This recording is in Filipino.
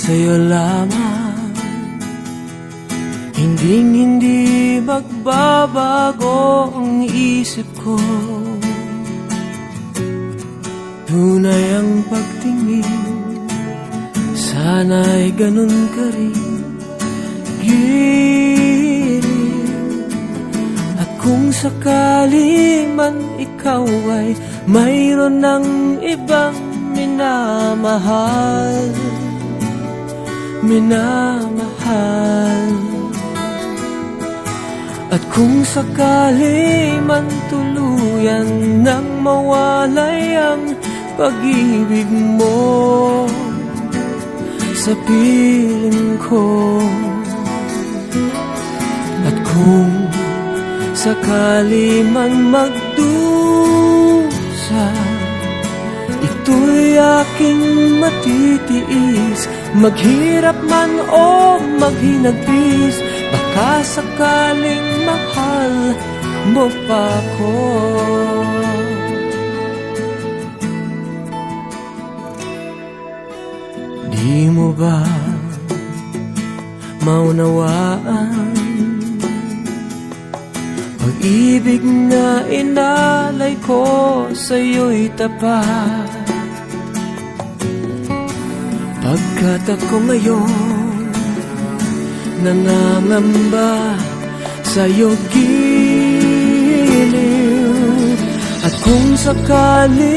sa'yo lamang. Hindi magbabago ang isip ko. Tunay ang pagtingin, sana'y ganun ka rin, giring. At kung sakali man ikaw ay mayroon ng ibang minamahal, at kung sakali man tuluyan nang mawalay ang pag-ibig mo sa piling ko, at kung sakali man magdusa, ito'y aking matitiis. Maghirap man o maghinagpis, baka sakaling mahal mo pa ko. Di mo ba maunawaan? Pag-ibig na inalay ko sa'yo'y tapat. Pagkat ako ngayon nangangamba sa'yo giliw, at kung sakali